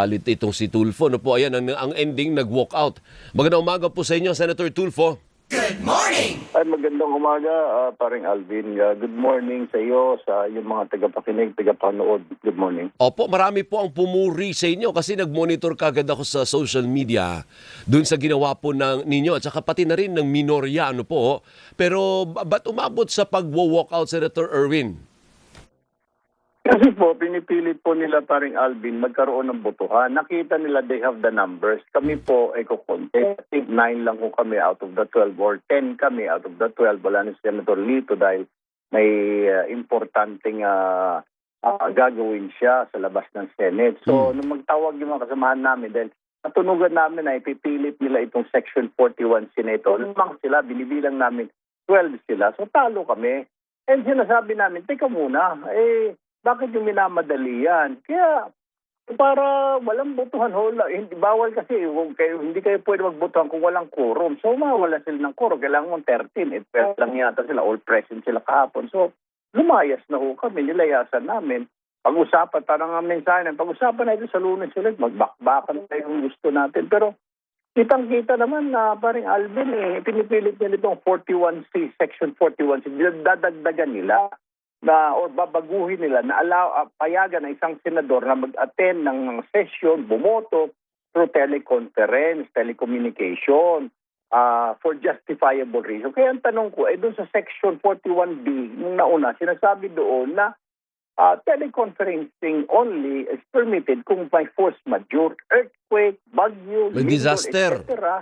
Alit itong si Tulfo. No po, ayan, ang ending, nag-walk out. Magandang umaga po sa inyo, Senator Tulfo. Ay, magandang umaga, paring Alvin. Good morning sa iyo, sa yung mga tagapakinig, tagapanood. Good morning. Opo, marami po ang pumuri sa inyo kasi nag-monitor kagad ako sa social media dun sa ginawa po ninyo at saka pati na rin ng minorya, ano po. Pero ba't umabot sa pag-walk out, Senator Erwin? Kasi po, pinipilit po nila paring Alvin magkaroon ng botohan. Nakita nila they have the numbers. Kami po, I think 9 lang po kami out of the 12 or 10 kami out of the 12. Wala ni Senator Lito dahil may importanteng gagawin siya sa labas ng Senate. So, nung magtawag yung mga kasamahan namin, dahil natunugan namin na ipipilit nila itong Section 41 Senator. Lamang sila, binibilang namin 12 sila. So, talo kami. And sinasabi namin, teka muna, bakit yung minamadali yan? Kaya, para walang botohan, bawal kasi, hindi kayo pwede magbotohan kung walang quorum. So, mawala sila ng quorum. Kailangan mo 13. 12 lang yata sila, all present sila kahapon. So, lumayas na ho kami, nilayasan namin. Pag-usapan, parang ang mensahe na, pag-usapan na ito sa Lunes ulit, magbakbakan tayo kung gusto natin. Pero, kitang-kita naman na paring Alvin, pinipilit nila itong 41C, Section 41C, dadagdagan nila na o babaguhin nila na payagan ng isang senador na mag-attend ng session, bumoto through teleconference, telecommunication for justifiable reason. Kaya ang tanong ko, doon sa Section 41B, nung nauna, sinasabi doon na teleconferencing only is permitted kung may force majeure, earthquake, bagyo, May disaster. etc.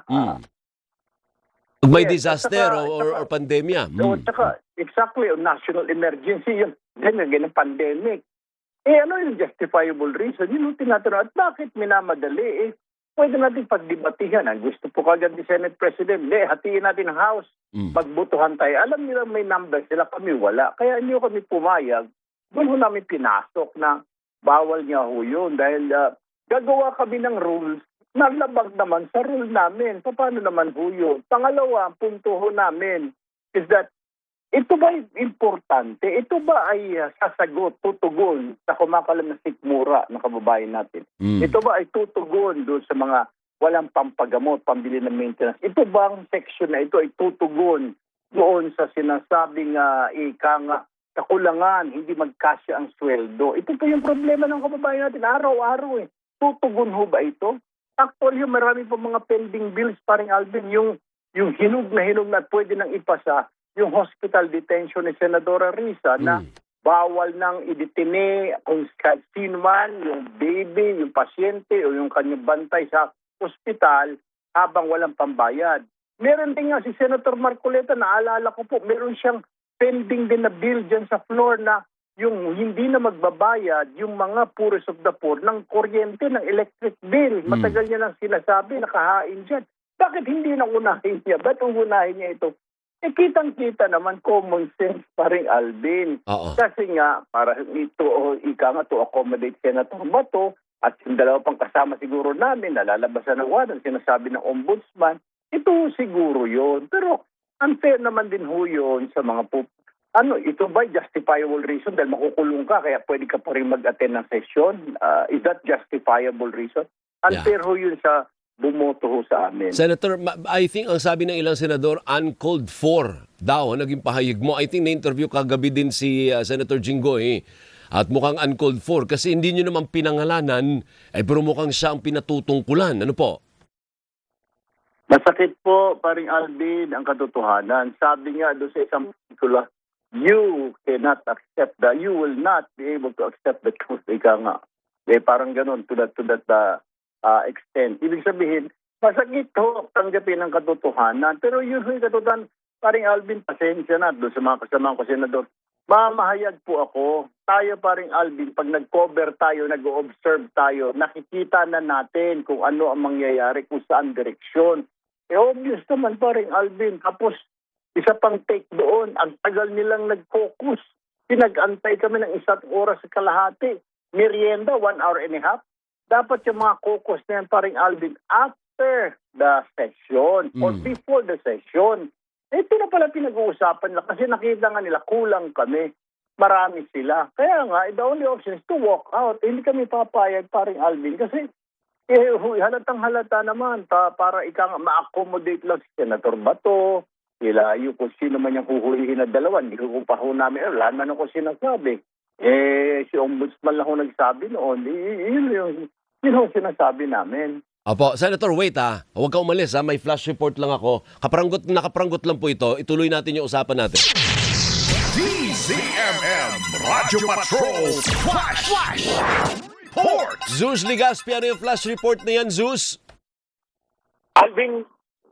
May Yes, disaster or pandemya. So, tsaka, exactly, national emergency, yung ganyan pandemic. Ano yung justifiable reason? Yun yung tinatanong. At bakit minamadali? Pwede natin pagdebatihan. Ang gusto po kagad ni Senate President, hatiin natin ang House. Magbutuhan tayo. Alam nila may number sila, kami wala. Kaya hindi kami pumayag. Doon ho namin pinasok na bawal niya ho yun. Dahil gagawa kami ng rules, nalabag naman sa rule namin. So, paano naman ho yun? Pangalawa, punto ho namin is that ito ba importante? Ito ba ay sasagot, tutugon sa kumakalam na sikmura ng kababayan natin? Ito ba ay tutugon doon sa mga walang pampagamot, pambili ng maintenance? Ito bang section na ito ay tutugon doon sa sinasabing kakulangan, hindi magkasya ang sweldo? Ito pa yung problema ng kababayan natin araw-araw eh. Tutugon ho ba ito? Actually, marami po mga pending bills, paring Alvin, yung hinog na pwede nang ipasa, yung hospital detention ni Senadora Risa na bawal nang idetine kung sino man, yung baby, yung pasyente o yung kanyang bantay sa hospital habang walang pambayad. Meron din nga si Senator Marcoleta, naalala ko po, meron siyang pending din na bill dyan sa floor na yung hindi na magbabayad, yung mga poorest of the poor, ng kuryente, ng electric bill. Matagal niya lang sinasabi, nakahain dyan. Bakit hindi na unahin niya? Ba't unahin niya ito? Kitang-kita naman, common sense pa rin, Alvin. Kasi nga, para ito, to accommodate Senator Bato, at yung dalawa pang kasama siguro namin, nalalabasan ng warrant, sinasabi ng ombudsman, ito siguro yon. Pero unfair naman din ho yun sa mga ito ba justifiable reason dahil makukulong ka kaya pwede ka pa rin mag-attend ng session? Is that justifiable reason? Unfair ho yun sa bumoto ho sa amin. Senator, I think ang sabi ng ilang senador, uncalled for daw, naging pahayag mo. I think na-interview kagabi din si Senator Jinggoy at mukhang uncalled for kasi hindi nyo naman pinangalanan, pero mukhang siya ang pinatutungkulan. Ano po? Masakit po, paring Alvin, ang katotohanan. Sabi nga doon sa isang pelikula, you will not be able to accept the truth. Ika nga. Parang ganun, to that extent. Ibig sabihin, masakit ho, tanggapin ang katotohanan. Pero yun yung katotohanan, paring Alvin, pasensya na doon sa mga kasama ko, Senador. Mamahayag po ako. Tayo, paring Alvin, pag nag-cover tayo, nag-observe tayo, nakikita na natin kung ano ang mangyayari, kung saan direksyon. Obvious naman, paring Alvin. Tapos, isa pang take doon, ang tagal nilang nag-focus. Pinag-antay kami ng 1 oras sa kalahati. Merienda, 1 hour and a half. Dapat yung mga caucus na yan, paring Alvin, after the session or before the session. Ito na pala pinag-uusapan nila kasi nakita nga nila, kulang kami. Marami sila. Kaya nga, the only option is to walk out. Hindi kami papayag, paring Alvin, kasi Halatang halata naman para ma-accommodate lang si Senator Bato, kung sino man yung huhulihin na dalawa. Hindi ko pa ho namin, wala naman ako sinasabi. Si Ombudsman lang ho nagsabi noon. Yun ho sinasabi namin. Opo, Senator, wait huwag ka umalis may flash report lang ako. Nakapranggot lang po ito. Ituloy natin yung usapan natin. DZMM Radyo Patrol Flash Report. Zeus Ligaspi, ano yung flash report na yan, Zeus?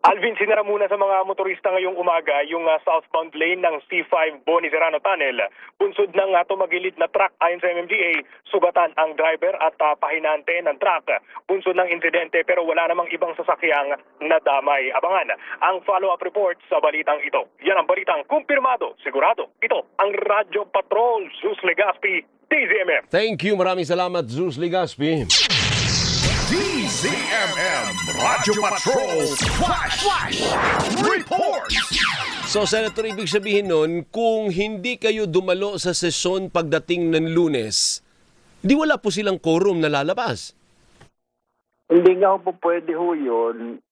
Alvin, sinara muna sa mga motorista ngayong umaga yung southbound lane ng C5 Boni Serrano Tunnel. Bunsod ng tumagilid na truck ayon sa MMDA, sugatan ang driver at pahinante ng truck. Bunsod ng insidente pero wala namang ibang sasakyang nadamay. Abangan ang follow-up report sa balitang ito. Yan ang balitang kumpirmado, sigurado. Ito ang Radyo Patrol, Zeus Legaspi, DZMM. Thank you, maraming salamat, Zeus Ligaspi. DZMM Radyo Patrol Flash Report. So, Senator, ibig sabihin nun, kung hindi kayo dumalo sa sesyon pagdating ng Lunes, di wala po silang quorum na lalabas. Hindi nga po pwede ho yun.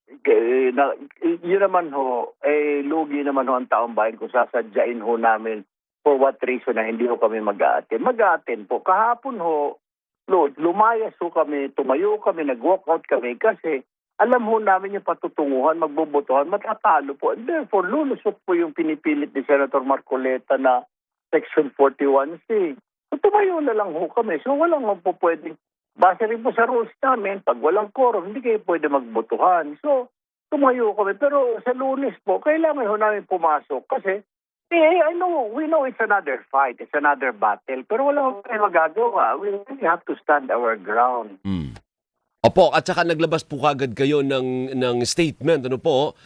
Yun naman ho, lugi naman ho ang taong bayan kung sasadyain ho namin for what reason na hindi ho kami mag-a-attend. Mag-a-attend po. Kahapon ho, lumayas ho kami, tumayo kami, nag-walkout kami kasi alam ho namin yung patutunguhan, magbobotohan, matatalo po. And therefore, lulusot po yung pinipilit ni Senator Marcoleta na Section 41C. So, tumayo na lang ho kami. So, walang po pwedeng, base rin po sa rules namin, pag walang quorum, hindi kayo pwede magbotohan. So, tumayo kami. Pero sa Lunes po, kailangan ho namin pumasok kasi we know it's another fight, it's another battle, pero wala tayong magagawa. We really have to stand our ground. Opo, at saka naglabas po kagad kayo ng statement. Ano po?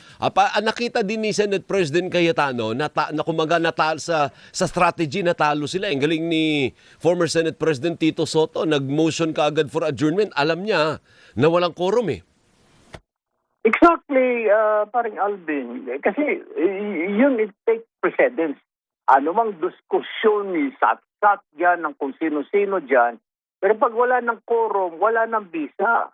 Nakita din ni Senate President Cayetano na kumaga sa strategy natalo sila. Ang galing ni former Senate President Tito Soto, nag-motion kaagad for adjournment. Alam niya na walang quorum Exactly, paring Alvin. Kasi yun, it takes precedence. Ano mang diskusyon ni sat-sat dyan ng kung sino-sino dyan. Pero pag wala ng quorum, wala ng bisa.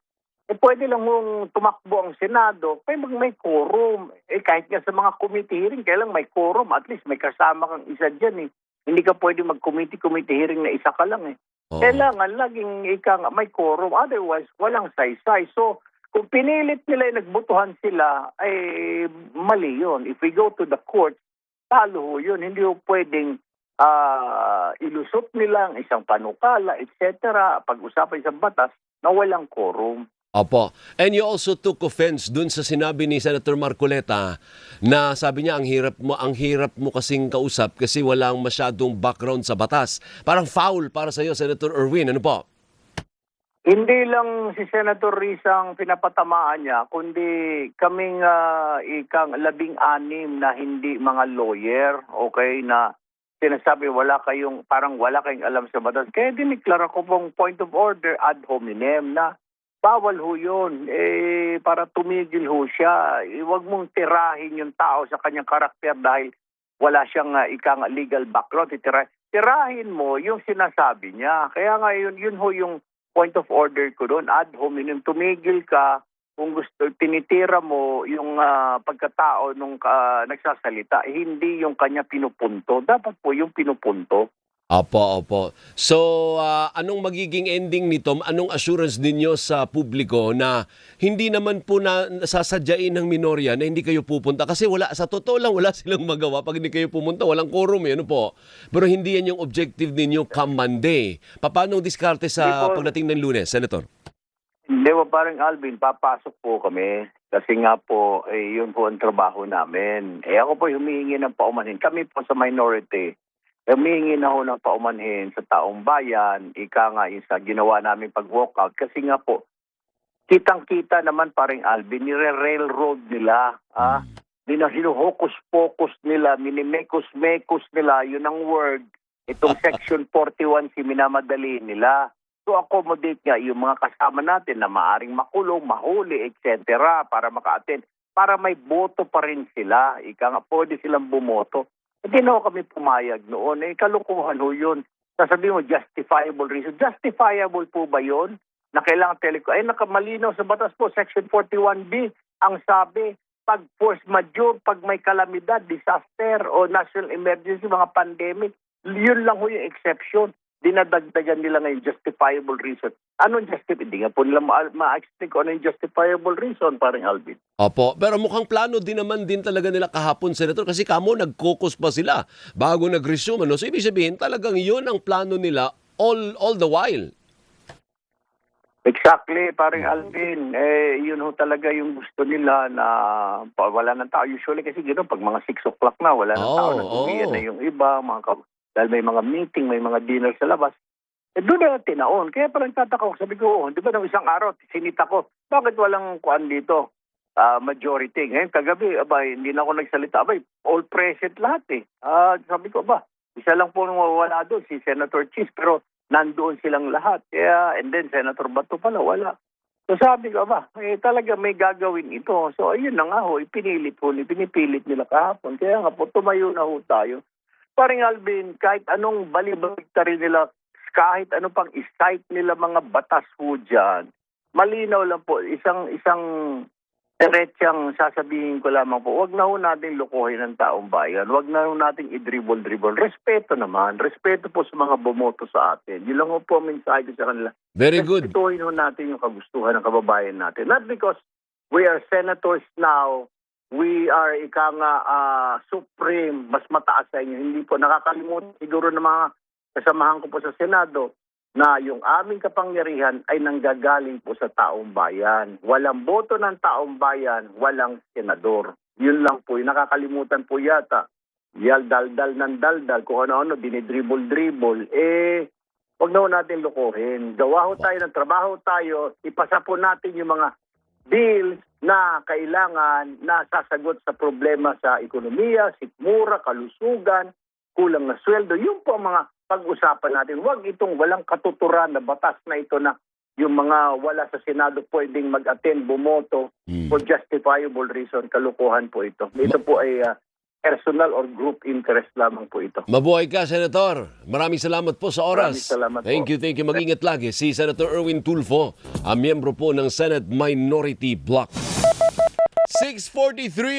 Pwede lang mong tumakbo ang Senado, kaya may quorum. Kahit nga sa mga committee hearing, kailang may quorum. At least may kasama kang isa dyan . Hindi ka pwede mag-committee hearing na isa ka lang . Kailangan laging may quorum. Otherwise, walang saysay. So, kung pinilit nila nagbotohan sila, ay mali yun. If we go to the court, talo ho yun. Hindi ho pwedeng ilusot nila ang isang panukala, etc. Pag-usapan isang batas na walang quorum. Opo. And you also took offense dun sa sinabi ni Senator Marcoleta na sabi niya ang hirap mo kasing kausap kasi walang masyadong background sa batas. Parang foul para sa iyo, Senator Erwin. Ano po? Hindi lang si Senator Risa ang pinapatamaan niya, kundi kaming 16 na hindi mga lawyer, okay, na sinasabi parang wala kayong alam sa batas. Kaya diniklara ko pong point of order ad hominem na bawal ho yun, para tumigil ho siya. Huwag mong tirahin yung tao sa kanyang karakter dahil wala siyang legal background. Tirahin mo yung sinasabi niya. Kaya nga yun ho yung point of order ko doon, ad hominem, tumigil ka kung gusto, tinitira mo yung pagkatao nung nagsasalita, hindi yung kanya pinupunto. Dapat po yung pinupunto. Opo. So, anong magiging ending nito? Anong assurance ninyo sa publiko na hindi naman po na sasadyain ng minorya na hindi kayo pupunta? Kasi sa totoo lang, wala silang magawa pag hindi kayo pumunta. Walang quorum, ano po? Pero hindi yan yung objective ninyo come Monday. Paano diskarte sa pagdating ng Lunes, Senator? Hindi po, parang Alvin, papasok po kami. Kasi nga po, yun po ang trabaho namin. Ako po humihingi ng paumanhin. Kami po sa minority, humihingi na ho ng paumanhin sa taong bayan, yung sa ginawa namin pag-walkout. Kasi nga po, kitang-kita naman parang Alvin, nire-railroad nila. Hinuhokus-pokus nila, minimekos-mekos nila, yun ang word. Itong Section 41, minamadali nila. To accommodate nga yung mga kasama natin na maaring makulong, mahuli, etc. para maka-attend. Para may boto pa rin sila. Pwede silang bumoto. Hindi na kami pumayag noon. Kalukuhan ho yun. Sasabihin mo, justifiable reason. Justifiable po ba yun? na kailangan ay nakamalinaw sa batas po, Section 41B, ang sabi, pag force majeure, pag may kalamidad, disaster o national emergency, mga pandemic, yun lang ho yung exception. Dinadagdagan nila ngayon justifiable reason. Anong justifiable? Hindi nga po nila ma-explain kung ano yung justifiable reason, parang Alvin. Opo, pero mukhang plano din naman din talaga nila kahapon, Senator, kasi kamo nag-caucus pa sila bago nag-resume. Ano? So ibig sabihin, talagang yun ang plano nila all the while. Exactly, parang Alvin. Yun ho talaga yung gusto nila na wala ng tao. Usually kasi gano'n, pag mga 6 o'clock na, wala ng tao. Nag-uwian na yung iba, dahil may mga meeting, may mga dinner sa labas. Doon na tinaon. Kaya parang tataka ko, sabi ko, di ba nung isang araw, sinita ko, bakit walang kuan dito? Majority. Ngayon, kagabi, hindi na ako nagsalita. All present lahat eh. Sabi ko, isa lang po nung wala doon, si Senator Cheese, pero nandoon silang lahat. Kaya, and then Senator Bato pala, wala. So sabi ko, talaga may gagawin ito. So ayun na nga ho, pinipilit nila kahapon. Kaya nga po, tumayo na ho tayo. Paring Alvin, kahit anong balibagta rin nila, kahit ano pang isite nila mga batas ho dyan, malinaw lang po, isang diretsang sasabihin ko lamang po, wag na ho natin lukuhin ng taong bayan, wag na ho natin i-dribble. Respeto naman, respeto po sa mga bumoto sa atin. Yun lang ho po ang mensahe ko sa kanila. Very good. Respetuhin ho natin yung kagustuhan ng kababayan natin. Not because we are senators now, we are supreme, mas mataas sa inyo. Hindi po nakakalimutan siguro ng mga kasamahan ko po sa Senado na yung aming kapangyarihan ay nanggagaling po sa taong bayan. Walang boto ng taong bayan, walang senador. Yun lang po, yung nakakalimutan po yata. Daldal ng daldal, kung ano-ano, dinidribble-dribble. Wag na ho natin lukuhin. Gawa ho tayo ng trabaho tayo, ipasa po natin yung mga bills na kailangan na sasagot sa problema sa ekonomiya, sikmura, kalusugan, kulang na sweldo. Yun po ang mga pag-usapan natin. Huwag itong walang katuturan na batas na ito na yung mga wala sa Senado pwedeng mag-attend, bumoto for justifiable reason. Kalukuhan po ito. Ito po ay personal or group interest lamang po ito. Mabuhay ka, Senator. Maraming salamat po sa oras. Maraming salamat po. Thank you. Mag-ingat lagi. Si Senator Erwin Tulfo, ang miyembro po ng Senate Minority Bloc. 6:43